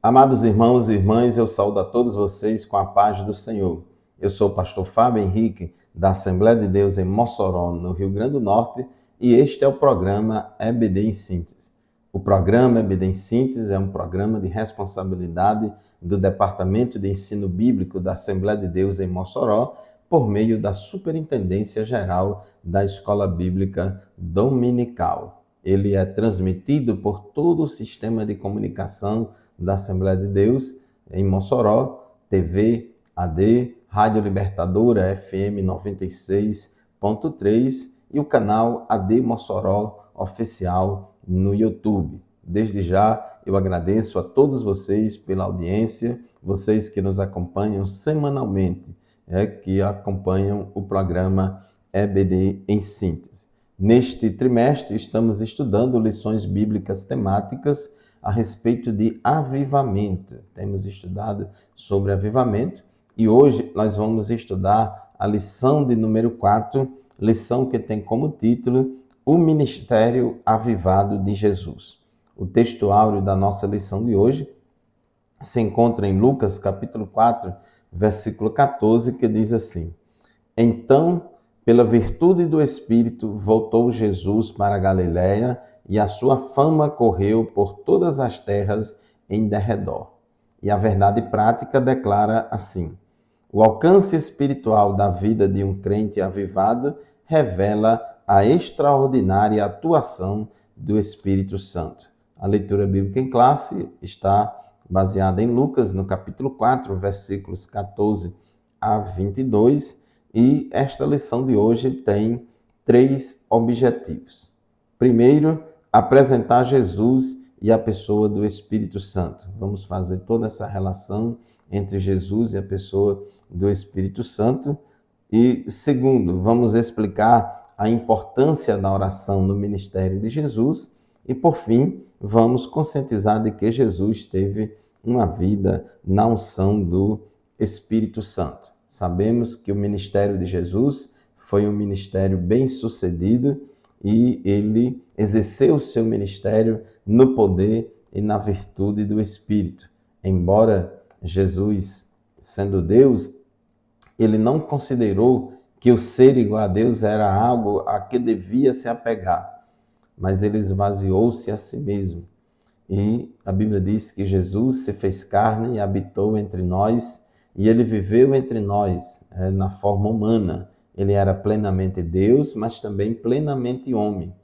Amados irmãos e irmãs, eu saúdo a todos vocês com a paz do Senhor. Eu sou o pastor Fábio Henrique, da Assembleia de Deus em Mossoró, no Rio Grande do Norte, e este é o programa EBD em Síntese. O programa EBD em Síntese é um programa de responsabilidade do Departamento de Ensino Bíblico da Assembleia de Deus em Mossoró, por meio da Superintendência Geral da Escola Bíblica Dominical. Ele é transmitido por todo o sistema de comunicação da Assembleia de Deus em Mossoró, TV, AD, Rádio Libertadora FM 96.3 e o canal AD Mossoró Oficial no YouTube. Desde já eu agradeço a todos vocês pela audiência, vocês que nos acompanham semanalmente, que acompanham o programa EBD em Síntese. Neste trimestre estamos estudando lições bíblicas temáticas a respeito de avivamento. Temos estudado sobre avivamento e hoje nós vamos estudar a lição de número 4, lição que tem como título O Ministério Avivado de Jesus. O texto áureo da nossa lição de hoje se encontra em Lucas capítulo 4, versículo 14, que diz assim: Então, pela virtude do Espírito, voltou Jesus para a Galiléia, e a sua fama correu por todas as terras em derredor. E a verdade prática declara assim: o alcance espiritual da vida de um crente avivado revela a extraordinária atuação do Espírito Santo. A leitura bíblica em classe está baseada em Lucas, no capítulo 4, versículos 14 a 22, e esta lição de hoje tem 3 objetivos. Primeiro, apresentar Jesus e a pessoa do Espírito Santo. Vamos fazer toda essa relação entre Jesus e a pessoa do Espírito Santo. E segundo, vamos explicar a importância da oração no ministério de Jesus. E por fim, vamos conscientizar de que Jesus teve uma vida na unção do Espírito Santo. Sabemos que o ministério de Jesus foi um ministério bem-sucedido e ele exerceu o seu ministério no poder e na virtude do Espírito. Embora Jesus, sendo Deus, ele não considerou que o ser igual a Deus era algo a que devia se apegar, mas ele esvaziou-se a si mesmo. E a Bíblia diz que Jesus se fez carne e habitou entre nós, e ele viveu entre nós na forma humana. Ele era plenamente Deus, mas também plenamente homem.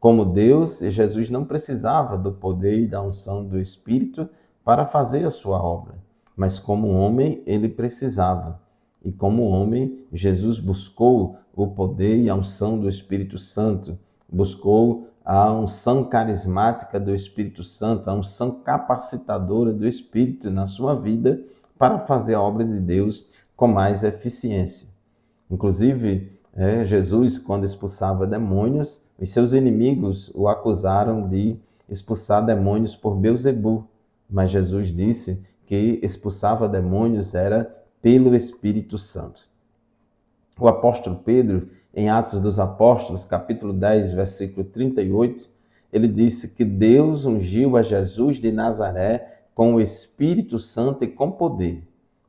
Como Deus, Jesus não precisava do poder e da unção do Espírito para fazer a sua obra, mas como homem, ele precisava. E como homem, Jesus buscou o poder e a unção do Espírito Santo, buscou a unção carismática do Espírito Santo, a unção capacitadora do Espírito na sua vida para fazer a obra de Deus com mais eficiência. Inclusive, Jesus, quando expulsava demônios, os seus inimigos o acusaram de expulsar demônios por Beelzebu, mas Jesus disse que expulsava demônios era pelo Espírito Santo. O apóstolo Pedro, em Atos dos Apóstolos, capítulo 10, versículo 38, ele disse que Deus ungiu a Jesus de Nazaré com o Espírito Santo e com poder,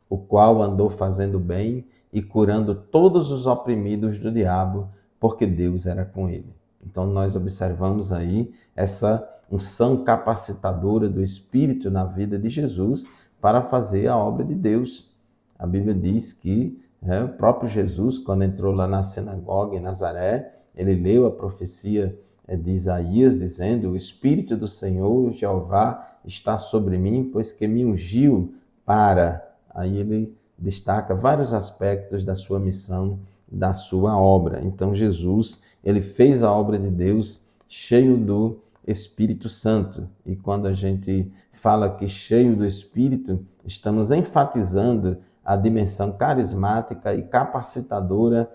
o qual andou fazendo bem e curando todos os oprimidos do diabo, porque Deus era com ele. Então nós observamos aí essa unção capacitadora do Espírito na vida de Jesus para fazer a obra de Deus. A Bíblia diz que o próprio Jesus, quando entrou lá na sinagoga em Nazaré, ele leu a profecia de Isaías, dizendo: o Espírito do Senhor, Jeová, está sobre mim, pois que me ungiu para... Aí ele destaca vários aspectos da sua missão, da sua obra. Então Jesus, ele fez a obra de Deus cheio do Espírito Santo. E quando a gente fala que cheio do Espírito, estamos enfatizando a dimensão carismática e capacitadora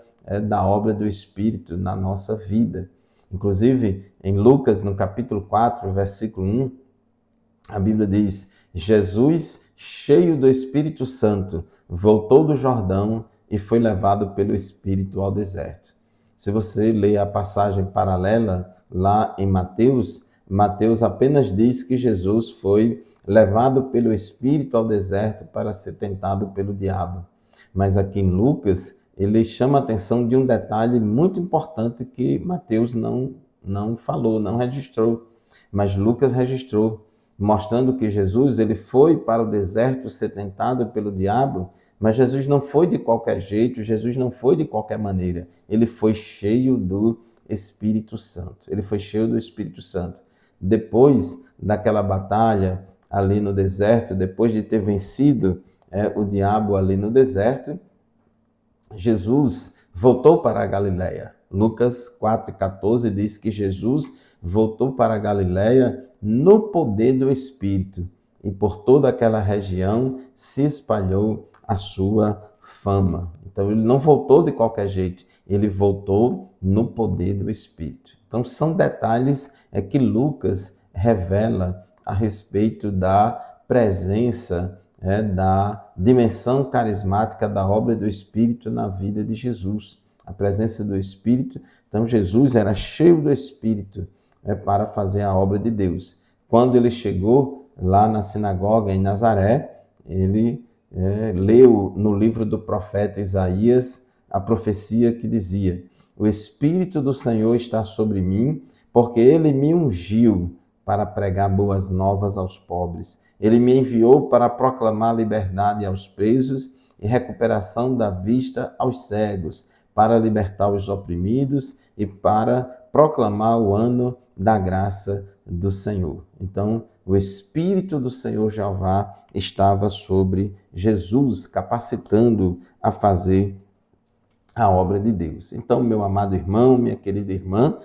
da obra do Espírito na nossa vida. Inclusive, em Lucas, no capítulo 4, versículo 1, a Bíblia diz: Jesus, cheio do Espírito Santo, voltou do Jordão e foi levado pelo Espírito ao deserto. Se você ler a passagem paralela lá em Mateus, Mateus apenas diz que Jesus foi levado pelo Espírito ao deserto para ser tentado pelo diabo. Mas aqui em Lucas, ele chama a atenção de um detalhe muito importante que Mateus não falou, não registrou, mas Lucas registrou, mostrando que Jesus ele foi para o deserto ser tentado pelo diabo, mas Jesus não foi de qualquer jeito, Jesus não foi de qualquer maneira, ele foi cheio do Espírito Santo, ele foi cheio do Espírito Santo. Depois daquela batalha ali no deserto, depois de ter vencido o diabo ali no deserto, Jesus voltou para a Galileia. Lucas 4,14 diz que Jesus voltou para a Galileia no poder do Espírito, e por toda aquela região se espalhou a sua fama. Então ele não voltou de qualquer jeito, ele voltou no poder do Espírito. Então são detalhes que Lucas revela a respeito da presença da dimensão carismática da obra do Espírito na vida de Jesus. A presença do Espírito. Então Jesus era cheio do Espírito para fazer a obra de Deus. Quando ele chegou lá na sinagoga em Nazaré, ele leu no livro do profeta Isaías a profecia que dizia: o Espírito do Senhor está sobre mim, porque ele me ungiu para pregar boas novas aos pobres. Ele me enviou para proclamar liberdade aos presos e recuperação da vista aos cegos, para libertar os oprimidos e para proclamar o ano da graça do Senhor. Então, o Espírito do Senhor Jeová estava sobre Jesus, capacitando a fazer a obra de Deus. Então, meu amado irmão, minha querida irmã,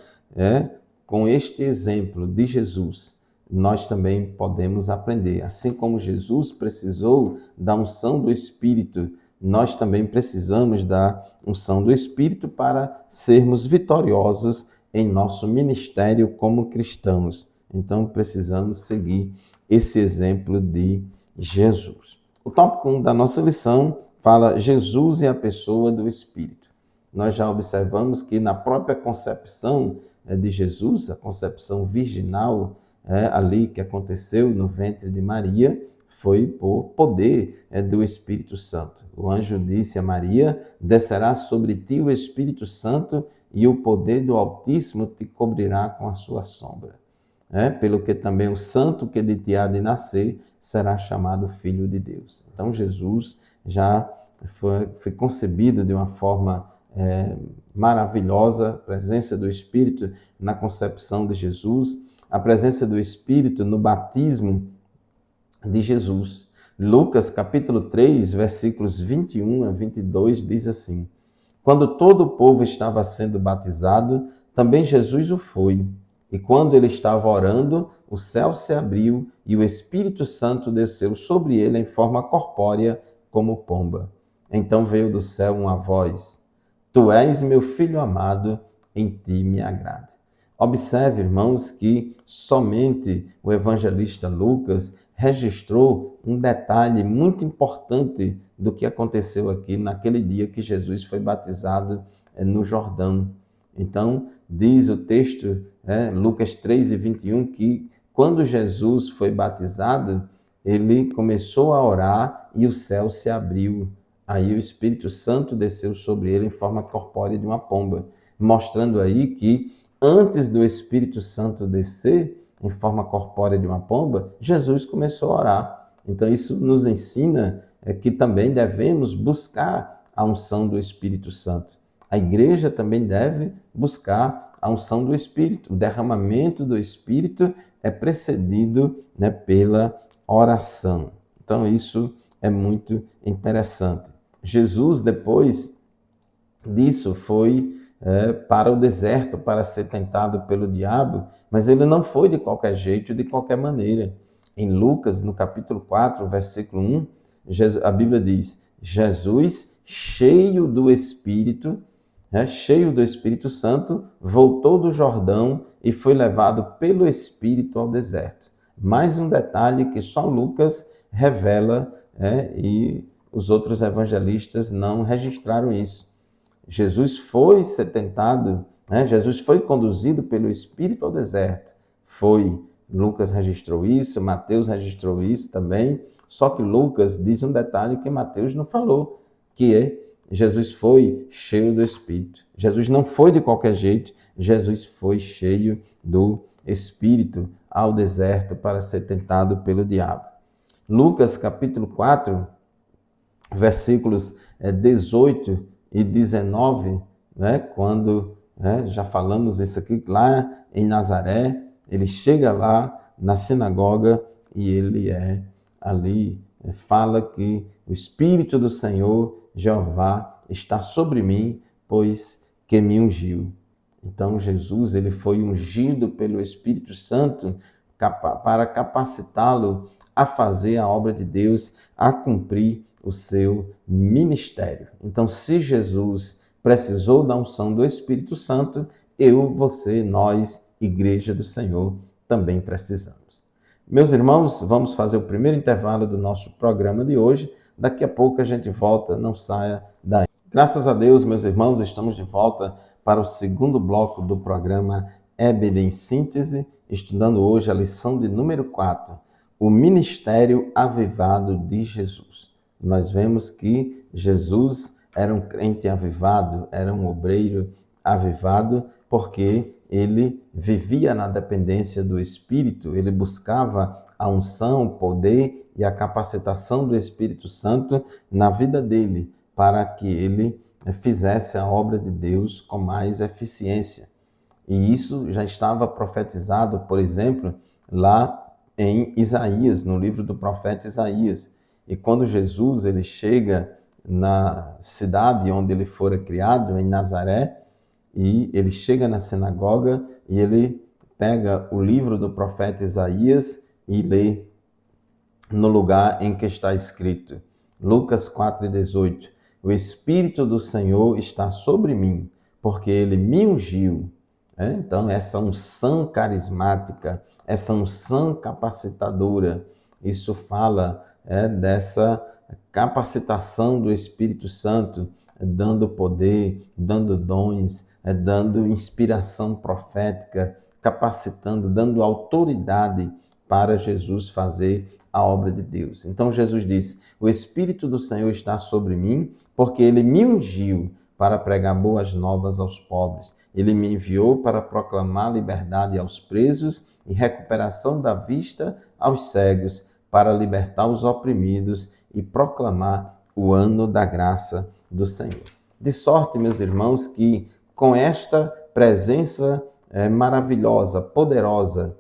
com este exemplo de Jesus, nós também podemos aprender. Assim como Jesus precisou da unção do Espírito, nós também precisamos da unção do Espírito para sermos vitoriosos em nosso ministério como cristãos. Então, precisamos seguir esse exemplo de Jesus. O tópico 1 da nossa lição fala Jesus e a pessoa do Espírito. Nós já observamos que na própria concepção de Jesus, a concepção virginal ali que aconteceu no ventre de Maria, foi por poder do Espírito Santo. O anjo disse a Maria: descerá sobre ti o Espírito Santo e o poder do Altíssimo te cobrirá com a sua sombra. Pelo que também o santo que de ti há de nascer será chamado Filho de Deus. Então Jesus já foi concebido de uma forma maravilhosa, a presença do Espírito na concepção de Jesus, a presença do Espírito no batismo de Jesus. Lucas capítulo 3, versículos 21 a 22 diz assim: quando todo o povo estava sendo batizado, também Jesus o foi. E quando ele estava orando, o céu se abriu e o Espírito Santo desceu sobre ele em forma corpórea como pomba. Então veio do céu uma voz: tu és meu filho amado, em ti me agrado. Observe, irmãos, que somente o evangelista Lucas registrou um detalhe muito importante do que aconteceu aqui naquele dia que Jesus foi batizado no Jordão. Então, diz o texto, Lucas 3:21, que quando Jesus foi batizado, ele começou a orar e o céu se abriu. Aí o Espírito Santo desceu sobre ele em forma corpórea de uma pomba, mostrando aí que antes do Espírito Santo descer em forma corpórea de uma pomba, Jesus começou a orar. Então isso nos ensina que também devemos buscar a unção do Espírito Santo. A igreja também deve buscar a unção do Espírito. O derramamento do Espírito é precedido pela oração. Então isso é muito interessante. Jesus, depois disso, foi para o deserto para ser tentado pelo diabo, mas ele não foi de qualquer jeito, de qualquer maneira. Em Lucas, no capítulo 4, versículo 1, a Bíblia diz: Jesus, cheio do Espírito Santo, voltou do Jordão e foi levado pelo Espírito ao deserto. Mais um detalhe que só Lucas revela e os outros evangelistas não registraram isso. Jesus foi ser tentado, Jesus foi conduzido pelo Espírito ao deserto. Foi Lucas registrou isso, Mateus registrou isso também, só que Lucas diz um detalhe que Mateus não falou, que é Jesus foi cheio do Espírito. Jesus não foi de qualquer jeito, Jesus foi cheio do Espírito ao deserto para ser tentado pelo diabo. Lucas capítulo 4, versículos 18 e 19, né, quando já falamos isso aqui, lá em Nazaré, ele chega lá na sinagoga e ele ali fala que o Espírito do Senhor, Jeová, está sobre mim, pois que me ungiu. Então Jesus ele foi ungido pelo Espírito Santo para capacitá-lo a fazer a obra de Deus, a cumprir o seu ministério. Então, se Jesus precisou da unção do Espírito Santo, eu, você, nós, Igreja do Senhor, também precisamos. Meus irmãos, vamos fazer o primeiro intervalo do nosso programa de hoje. Daqui a pouco a gente volta, não saia daí. Graças a Deus, meus irmãos, estamos de volta para o segundo bloco do programa EBD em Síntese, estudando hoje a lição de número 4, o ministério avivado de Jesus. Nós vemos que Jesus era um crente avivado, era um obreiro avivado, porque ele vivia na dependência do Espírito, ele buscava a unção, o poder e a capacitação do Espírito Santo na vida dele, para que ele fizesse a obra de Deus com mais eficiência. E isso já estava profetizado, por exemplo, lá em Isaías, no livro do profeta Isaías. E quando Jesus ele chega na cidade onde ele fora criado, em Nazaré, e ele chega na sinagoga e ele pega o livro do profeta Isaías e lê no lugar em que está escrito, Lucas 4,18, o Espírito do Senhor está sobre mim, porque ele me ungiu. Então, essa unção carismática, essa unção capacitadora, isso fala dessa capacitação do Espírito Santo, dando poder, dando dons, dando inspiração profética, capacitando, dando autoridade para Jesus fazer a obra de Deus. Então Jesus disse, o Espírito do Senhor está sobre mim, porque ele me ungiu para pregar boas novas aos pobres. Ele me enviou para proclamar liberdade aos presos e recuperação da vista aos cegos, para libertar os oprimidos e proclamar o ano da graça do Senhor. De sorte, meus irmãos, que com esta presença maravilhosa, poderosa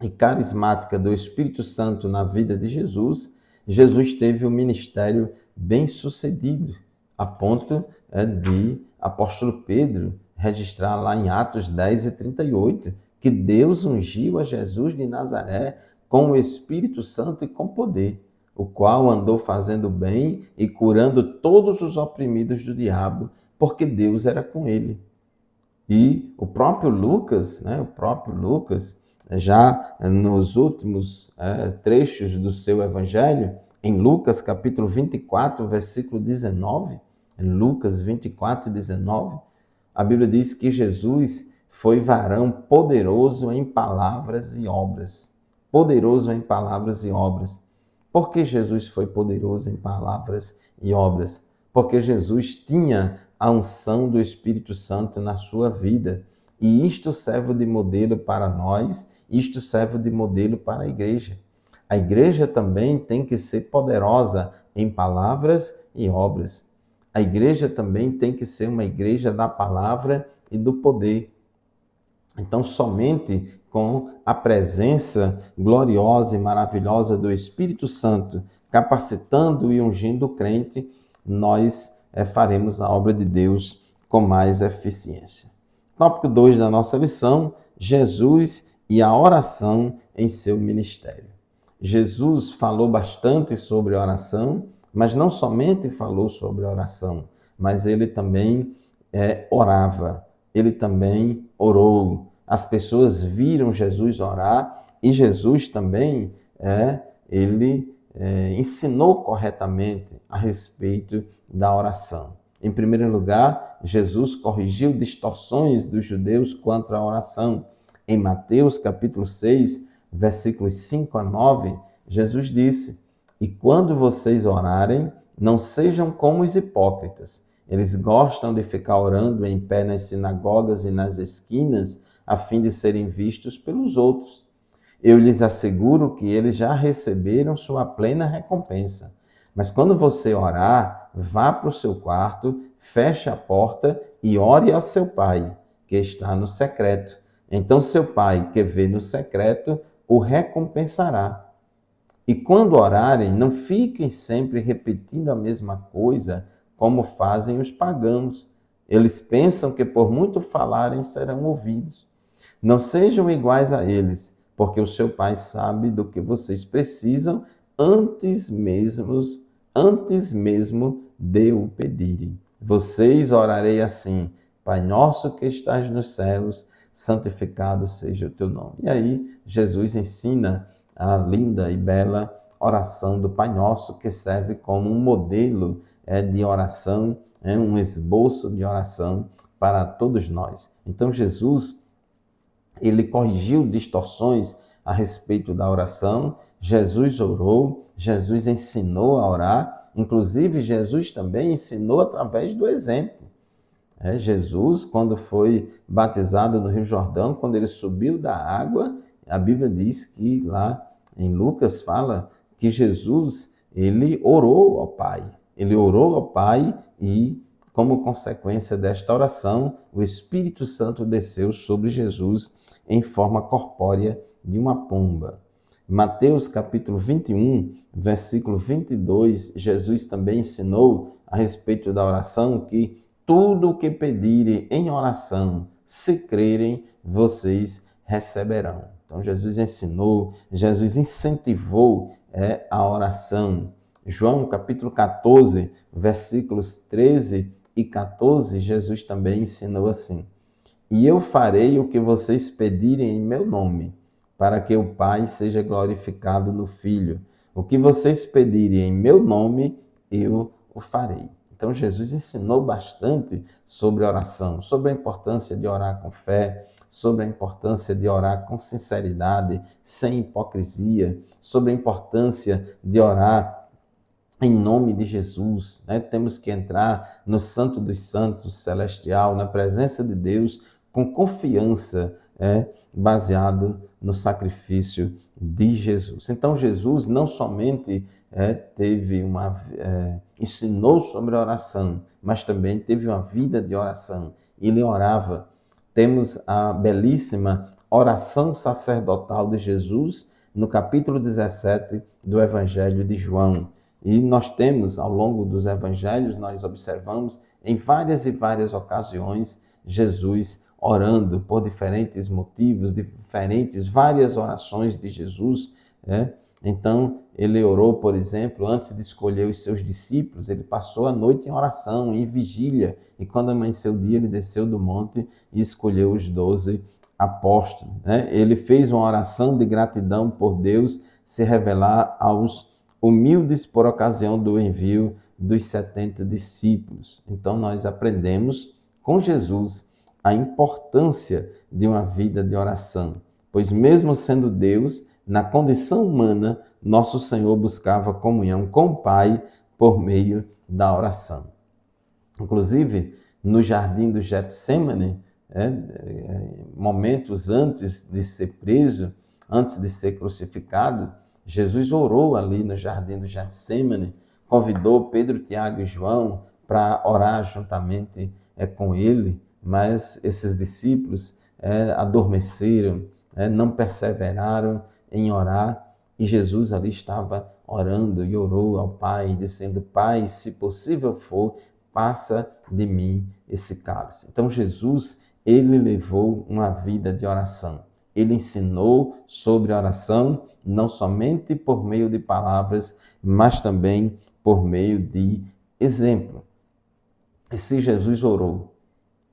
e carismática do Espírito Santo na vida de Jesus, Jesus teve um ministério bem sucedido, a ponto de apóstolo Pedro registrar lá em Atos 10 e 38, que Deus ungiu a Jesus de Nazaré com o Espírito Santo e com poder, o qual andou fazendo bem e curando todos os oprimidos do diabo, porque Deus era com ele. E o próprio Lucas, já nos últimos trechos do seu evangelho, em Lucas capítulo 24, versículo 19, Lucas 24, 19, a Bíblia diz que Jesus foi varão poderoso em palavras e obras. Poderoso em palavras e obras. Por que Jesus foi poderoso em palavras e obras? Porque Jesus tinha a unção do Espírito Santo na sua vida. E isto serve de modelo para nós, isto serve de modelo para a igreja. A igreja também tem que ser poderosa em palavras e obras. A igreja também tem que ser uma igreja da palavra e do poder. Então, somente com a presença gloriosa e maravilhosa do Espírito Santo, capacitando e ungindo o crente, nós faremos a obra de Deus com mais eficiência. Tópico 2 da nossa lição, Jesus e a oração em seu ministério. Jesus falou bastante sobre oração, mas não somente falou sobre oração, mas ele também orava, ele também orou. As pessoas viram Jesus orar e Jesus também ele ensinou corretamente a respeito da oração. Em primeiro lugar, Jesus corrigiu distorções dos judeus quanto à oração. Em Mateus capítulo 6, versículos 5 a 9, Jesus disse: "E quando vocês orarem, não sejam como os hipócritas. Eles gostam de ficar orando em pé nas sinagogas e nas esquinas, a fim de serem vistos pelos outros. Eu lhes asseguro que eles já receberam sua plena recompensa. Mas quando você orar, vá para o seu quarto, feche a porta e ore ao seu pai, que está no secreto. Então seu pai, que vê no secreto, o recompensará. E quando orarem, não fiquem sempre repetindo a mesma coisa, como fazem os pagãos. Eles pensam que por muito falarem serão ouvidos. Não sejam iguais a eles, porque o seu Pai sabe do que vocês precisam antes mesmo de o pedirem. Vocês orarei assim: Pai nosso que estás nos céus, santificado seja o teu nome. E aí Jesus ensina a linda e bela oração do Pai Nosso, que serve como um modelo de oração, um esboço de oração para todos nós. Então Jesus, ele corrigiu distorções a respeito da oração. Jesus orou, Jesus ensinou a orar, inclusive Jesus também ensinou através do exemplo. Jesus, quando foi batizado no Rio Jordão, quando ele subiu da água, a Bíblia diz que lá em Lucas fala que Jesus, ele orou ao Pai. Ele orou ao Pai e, como consequência desta oração, o Espírito Santo desceu sobre Jesus em forma corpórea de uma pomba. Mateus capítulo 21, versículo 22, Jesus também ensinou a respeito da oração que tudo o que pedirem em oração, se crerem, vocês receberão. Então Jesus ensinou, Jesus incentivou a oração. João capítulo 14, versículos 13 e 14, Jesus também ensinou assim: E eu farei o que vocês pedirem em meu nome, para que o Pai seja glorificado no Filho. O que vocês pedirem em meu nome, eu o farei. Então, Jesus ensinou bastante sobre oração, sobre a importância de orar com fé, sobre a importância de orar com sinceridade, sem hipocrisia, sobre a importância de orar em nome de Jesus. Temos que entrar no Santo dos Santos celestial, na presença de Deus, com confiança, baseado no sacrifício de Jesus. Então, Jesus não somente ensinou sobre a oração, mas também teve uma vida de oração. Ele orava. Temos a belíssima oração sacerdotal de Jesus no capítulo 17 do Evangelho de João. E nós temos, ao longo dos evangelhos, nós observamos em várias e várias ocasiões Jesus orando por diferentes motivos, várias orações de Jesus. Então, ele orou, por exemplo, antes de escolher os seus discípulos, ele passou a noite em oração, em vigília, e quando amanheceu o dia, ele desceu do monte e escolheu os 12 apóstolos. Ele fez uma oração de gratidão por Deus se revelar aos humildes por ocasião do envio dos 70 discípulos. Então, nós aprendemos com Jesus a importância de uma vida de oração, pois mesmo sendo Deus, na condição humana, nosso Senhor buscava comunhão com o Pai por meio da oração. Inclusive, no jardim do Getsêmani, momentos antes de ser preso, antes de ser crucificado, Jesus orou ali no jardim do Getsêmani, convidou Pedro, Tiago e João para orar juntamente com ele, mas esses discípulos adormeceram, não perseveraram em orar, e Jesus ali estava orando e orou ao Pai, dizendo: Pai, se possível for, passa de mim esse cálice. Então Jesus, ele levou uma vida de oração. Ele ensinou sobre oração, não somente por meio de palavras, mas também por meio de exemplo. E se Jesus orou,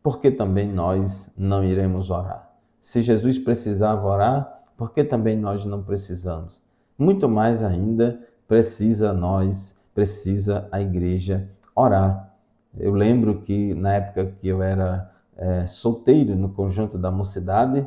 por que também nós não iremos orar? Se Jesus precisava orar, por que também nós não precisamos? Muito mais ainda, precisa a igreja orar. Eu lembro que na época que eu era solteiro no conjunto da mocidade,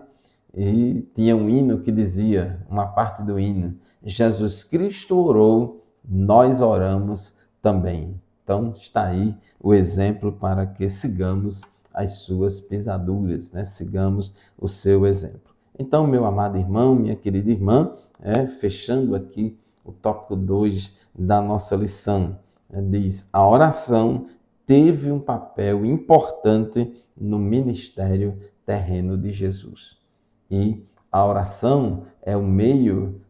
e tinha um hino que dizia, uma parte do hino: Jesus Cristo orou, nós oramos também. Então está aí o exemplo para que sigamos as suas pisaduras, né? Sigamos o seu exemplo. Então, meu amado irmão, minha querida irmã, fechando aqui o tópico 2 da nossa lição, diz: a oração teve um papel importante no ministério terreno de Jesus. E a oração é o meio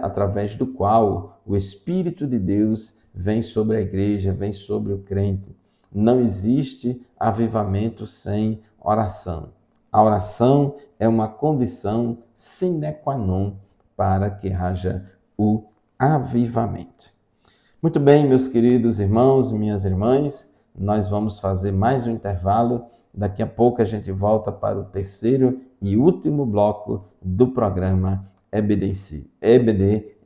através do qual o Espírito de Deus vem sobre a igreja, vem sobre o crente. Não existe avivamento sem oração. A oração é uma condição sine qua non para que haja o avivamento. Muito bem, meus queridos irmãos, minhas irmãs, nós vamos fazer mais um intervalo. Daqui a pouco a gente volta para o terceiro e último bloco do programa EBD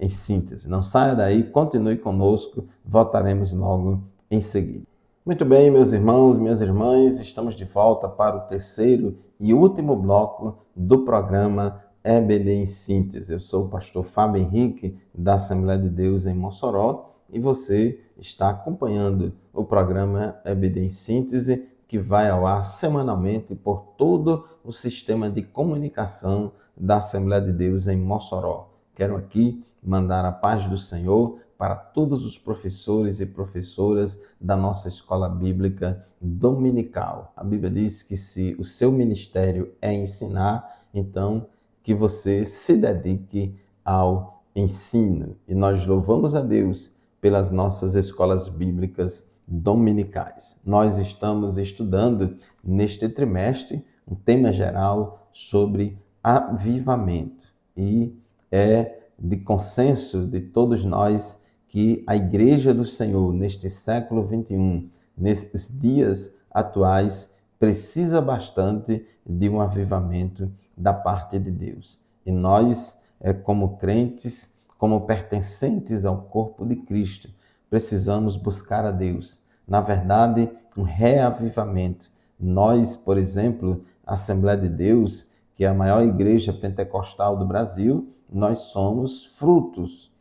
em síntese. Não saia daí, continue conosco, voltaremos logo em seguida. Muito bem, meus irmãos, minhas irmãs, estamos de volta para o terceiro e último bloco do programa EBD em síntese. Eu sou o pastor Fábio Henrique, da Assembleia de Deus em Mossoró, e você está acompanhando o programa EBD em síntese, que vai ao ar semanalmente por todo o sistema de comunicação da Assembleia de Deus em Mossoró. Quero aqui mandar a paz do Senhor para todos os professores e professoras da nossa escola bíblica dominical. A Bíblia diz que se o seu ministério é ensinar, então que você se dedique ao ensino. E nós louvamos a Deus pelas nossas escolas bíblicas dominicais. Nós estamos estudando neste trimestre um tema geral sobre avivamento, e é de consenso de todos nós que a Igreja do Senhor, neste século 21, nesses dias atuais, precisa bastante de um avivamento da parte de Deus. E nós, como crentes, como pertencentes ao corpo de Cristo, precisamos buscar a Deus. Na verdade, um reavivamento. Nós, por exemplo, a Assembleia de Deus, que é a maior igreja pentecostal do Brasil, nós somos frutos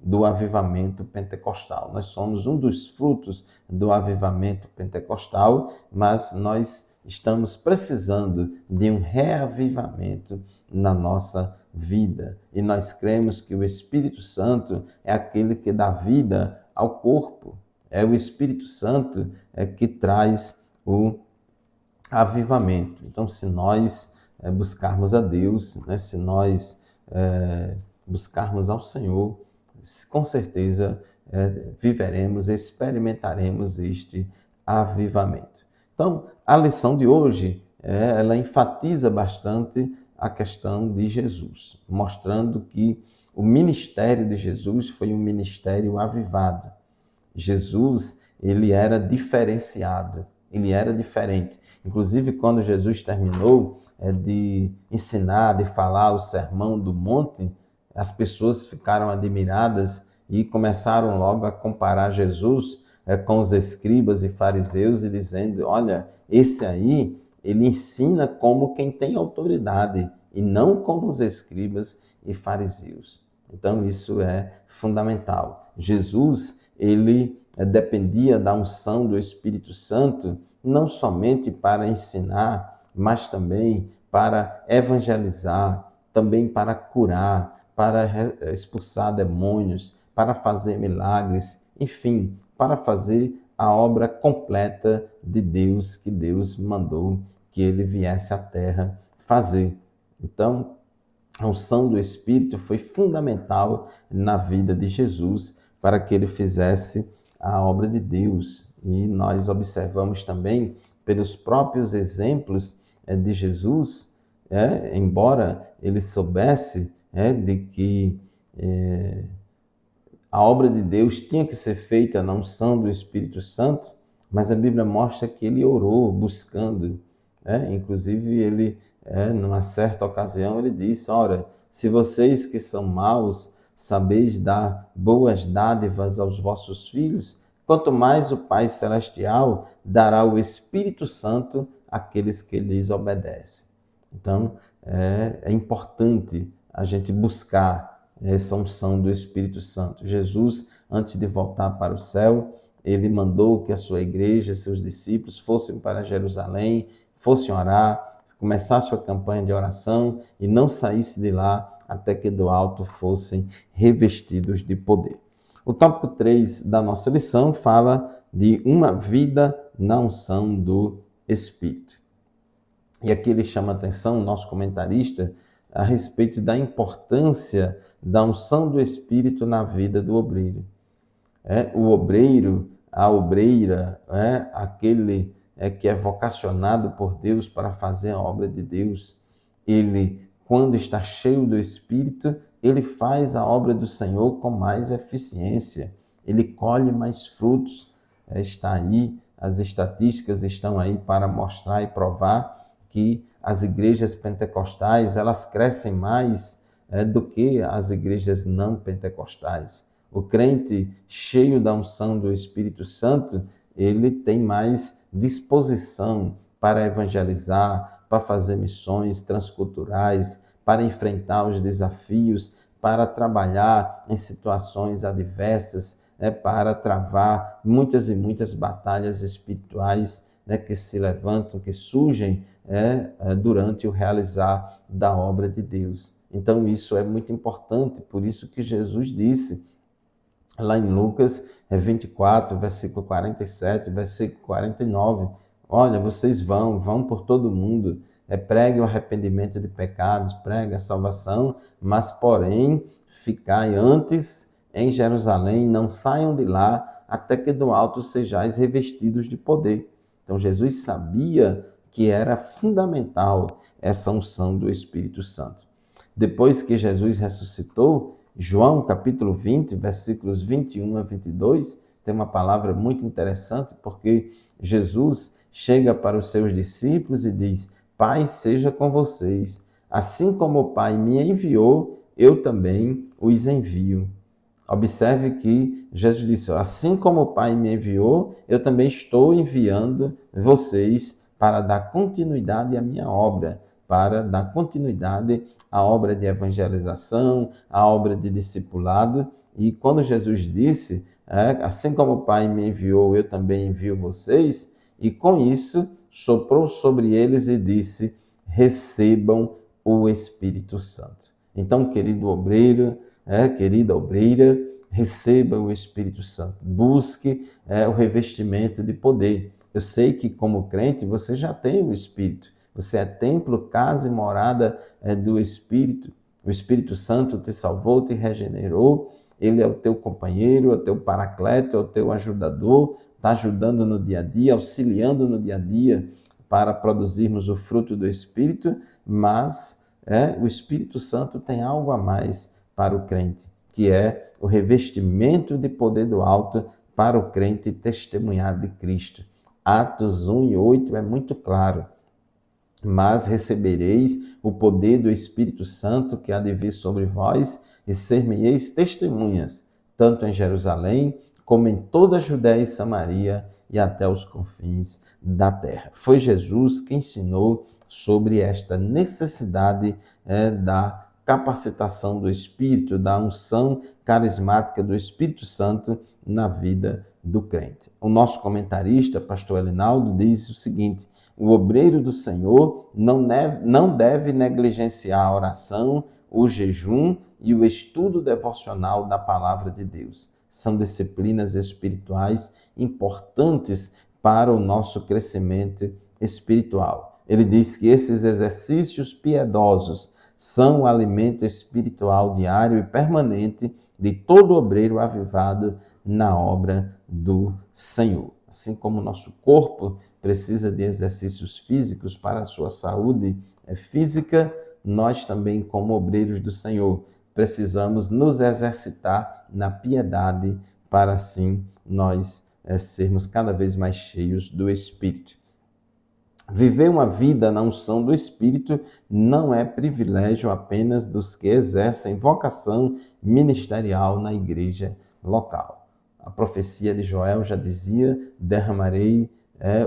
do avivamento pentecostal. Nós somos um dos frutos do avivamento pentecostal, mas nós estamos precisando de um reavivamento na nossa vida. E nós cremos que o Espírito Santo é aquele que dá vida ao corpo. É o Espírito Santo que traz o avivamento. Então, se nós buscarmos a Deus, né, se nós buscarmos ao Senhor, com certeza viveremos, experimentaremos este avivamento. Então, a lição de hoje, ela enfatiza bastante a questão de Jesus, mostrando que o ministério de Jesus foi um ministério avivado. Jesus, ele era diferenciado, ele era diferente. Inclusive, quando Jesus terminou de ensinar, de falar o Sermão do Monte, as pessoas ficaram admiradas e começaram logo a comparar Jesus com os escribas e fariseus e dizendo: olha, esse aí, ele ensina como quem tem autoridade e não como os escribas e fariseus. Então, isso é fundamental. Jesus, ele dependia da unção do Espírito Santo, não somente para ensinar, mas também para evangelizar, também para curar, para expulsar demônios, para fazer milagres, enfim, para fazer a obra completa de Deus, que Deus mandou que ele viesse à terra fazer. Então, a unção do Espírito foi fundamental na vida de Jesus para que ele fizesse a obra de Deus. E nós observamos também, pelos próprios exemplos de Jesus, embora ele soubesse de que a obra de Deus tinha que ser feita na unção do Espírito Santo, mas a Bíblia mostra que ele orou buscando. Inclusive, ele, numa certa ocasião, ele disse: ora, se vocês que são maus sabeis dar boas dádivas aos vossos filhos, quanto mais o Pai Celestial dará o Espírito Santo àqueles que lhes obedecem. Então, é importante a gente buscar essa unção do Espírito Santo. Jesus, antes de voltar para o céu, ele mandou que a sua igreja, seus discípulos, fossem para Jerusalém, fossem orar, começassem a campanha de oração e não saíssem de lá até que do alto fossem revestidos de poder. O tópico 3 da nossa lição fala de uma vida na unção do Espírito. E aqui ele chama a atenção, o nosso comentarista, a respeito da importância da unção do Espírito na vida do obreiro. O obreiro, a obreira, aquele que é vocacionado por Deus para fazer a obra de Deus, ele, quando está cheio do Espírito, ele faz a obra do Senhor com mais eficiência, ele colhe mais frutos. Está aí, as estatísticas estão aí para mostrar e provar que as igrejas pentecostais, elas crescem mais do que as igrejas não pentecostais. O crente cheio da unção do Espírito Santo, ele tem mais disposição para evangelizar, para fazer missões transculturais, para enfrentar os desafios, para trabalhar em situações adversas, para travar muitas e muitas batalhas espirituais que se levantam, que surgem durante o realizar da obra de Deus. Então isso é muito importante, por isso que Jesus disse, lá em Lucas 24, versículo 47, versículo 49, olha, vocês vão por todo mundo, pregue o arrependimento de pecados, pregue a salvação, mas porém, ficai antes em Jerusalém, não saiam de lá, até que do alto sejais revestidos de poder. Então Jesus sabia que era fundamental essa unção do Espírito Santo. Depois que Jesus ressuscitou, João capítulo 20, versículos 21 a 22, tem uma palavra muito interessante, porque Jesus chega para os seus discípulos e diz: Pai seja com vocês, assim como o Pai me enviou, eu também os envio. Observe que Jesus disse: assim como o Pai me enviou, eu também estou enviando vocês para dar continuidade à minha obra, para dar continuidade à obra de evangelização, à obra de discipulado. E quando Jesus disse, assim como o Pai me enviou, eu também envio vocês, e com isso soprou sobre eles e disse: recebam o Espírito Santo. Então, querido obreiro, querida obreira, receba o Espírito Santo, busque o revestimento de poder. Eu sei que como crente você já tem o Espírito, você é templo, casa e morada do Espírito. O Espírito Santo te salvou, te regenerou, ele é o teu companheiro, é o teu paracleto, é o teu ajudador, está ajudando no dia a dia, auxiliando no dia a dia para produzirmos o fruto do Espírito, mas o Espírito Santo tem algo a mais para o crente, que é o revestimento de poder do alto para o crente testemunhar de Cristo. Atos 1 e 8 é muito claro. Mas recebereis o poder do Espírito Santo que há de vir sobre vós e ser-me-eis testemunhas, tanto em Jerusalém como em toda a Judéia e Samaria e até os confins da terra. Foi Jesus que ensinou sobre esta necessidade da capacitação do Espírito, da unção carismática do Espírito Santo na vida do crente. O nosso comentarista, pastor Elinaldo, diz o seguinte: o obreiro do Senhor não deve negligenciar a oração, o jejum e o estudo devocional da palavra de Deus. São disciplinas espirituais importantes para o nosso crescimento espiritual. Ele diz que esses exercícios piedosos são o alimento espiritual diário e permanente de todo obreiro avivado na obra do Senhor. Assim como o nosso corpo precisa de exercícios físicos para a sua saúde física, nós também, como obreiros do Senhor, precisamos nos exercitar na piedade para assim nós sermos cada vez mais cheios do Espírito. Viver uma vida na unção do Espírito não é privilégio apenas dos que exercem vocação ministerial na igreja local. A profecia de Joel já dizia: derramarei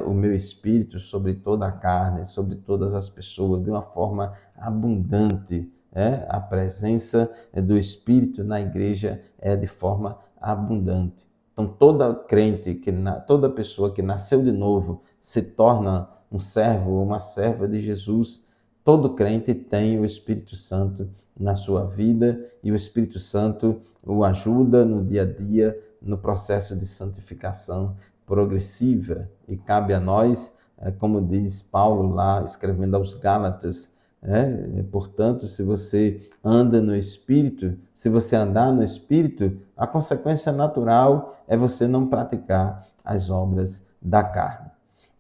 o meu espírito sobre toda a carne, sobre todas as pessoas, de uma forma abundante. A presença do Espírito na igreja é de forma abundante. Então, toda crente, toda pessoa que nasceu de novo se torna um servo ou uma serva de Jesus. Todo crente tem o Espírito Santo na sua vida e o Espírito Santo o ajuda no dia a dia, no processo de santificação progressiva. E cabe a nós, como diz Paulo lá, escrevendo aos Gálatas, portanto, se você anda no Espírito, se você andar no Espírito, a consequência natural é você não praticar as obras da carne.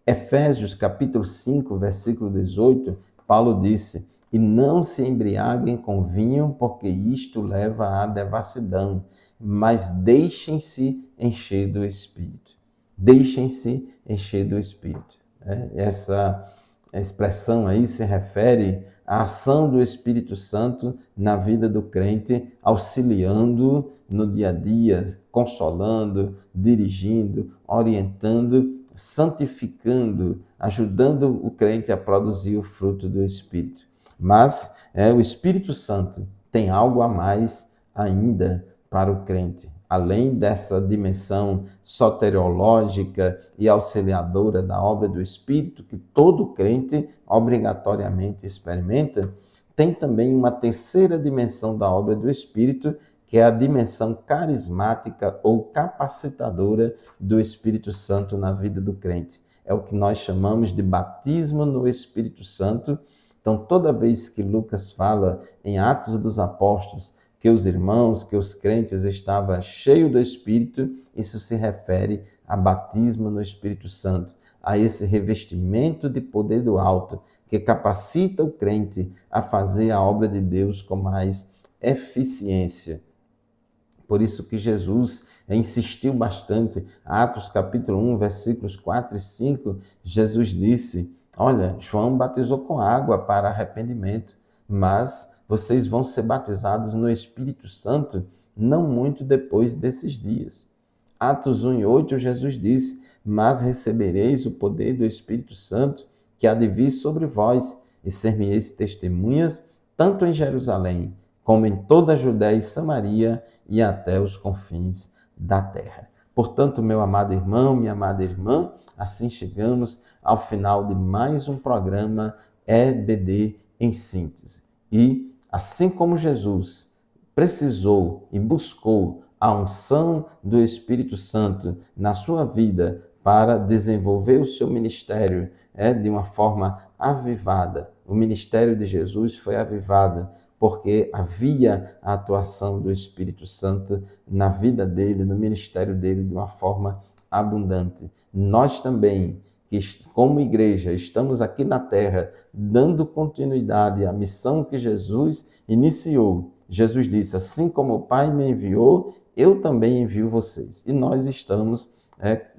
Efésios capítulo 5, versículo 18, Paulo disse: "E não se embriaguem com vinho, porque isto leva à devassidão, mas deixem-se encher do Espírito." Deixem-se encher do Espírito. Essa expressão aí se refere à ação do Espírito Santo na vida do crente, auxiliando no dia a dia, consolando, dirigindo, orientando, santificando, ajudando o crente a produzir o fruto do Espírito. Mas o Espírito Santo tem algo a mais ainda para o crente. Além dessa dimensão soteriológica e auxiliadora da obra do Espírito, que todo crente obrigatoriamente experimenta, tem também uma terceira dimensão da obra do Espírito, que é a dimensão carismática ou capacitadora do Espírito Santo na vida do crente. É o que nós chamamos de batismo no Espírito Santo. Então, toda vez que Lucas fala em Atos dos Apóstolos que os irmãos, que os crentes estavam cheios do Espírito, isso se refere a batismo no Espírito Santo, a esse revestimento de poder do alto, que capacita o crente a fazer a obra de Deus com mais eficiência. Por isso que Jesus insistiu bastante. Atos capítulo 1, versículos 4 e 5, Jesus disse: olha, João batizou com água para arrependimento, mas vocês vão ser batizados no Espírito Santo não muito depois desses dias. Atos 1 e 8, Jesus disse: mas recebereis o poder do Espírito Santo, que há de vir sobre vós, e ser-me-eis testemunhas, tanto em Jerusalém, como em toda a Judéia e Samaria, e até os confins da terra. Portanto, meu amado irmão, minha amada irmã, assim chegamos ao final de mais um programa EBD em síntese. E, assim como Jesus precisou e buscou a unção do Espírito Santo na sua vida para desenvolver o seu ministério de uma forma avivada, o ministério de Jesus foi avivado porque havia a atuação do Espírito Santo na vida dele, no ministério dele, de uma forma abundante. Nós também, que como igreja, estamos aqui na terra, dando continuidade à missão que Jesus iniciou. Jesus disse: assim como o Pai me enviou, eu também envio vocês. E nós estamos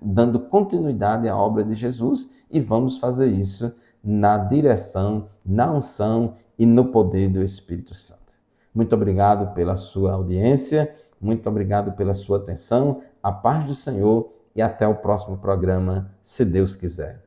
dando continuidade à obra de Jesus e vamos fazer isso na direção, na unção e no poder do Espírito Santo. Muito obrigado pela sua audiência, muito obrigado pela sua atenção, a paz do Senhor e até o próximo programa, se Deus quiser.